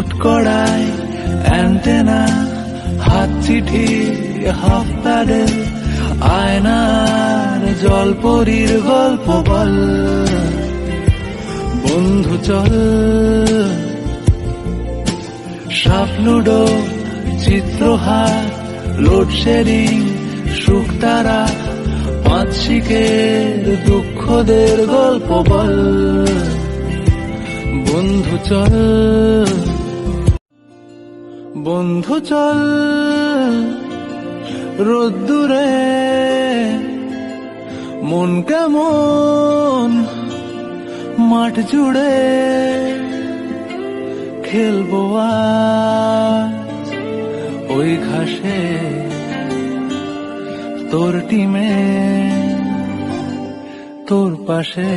Foot কড়াই antenna, হাত চিঠি হাফ প্যাডেল, আয়নার জলপরীর গল্প বল। বন্ধু চল সাপ লুডো চিত্রহার, লোডশেডিং সুখ তারা, পাঁচ শিকের দুঃখদের গল্প বল। বন্ধু চল, বন্ধু চল রোদ্দুরে, মন কেমন মাঠ জুড়ে, খেলবো আজ ওই ঘাসে তোর টিমে তোর পাশে।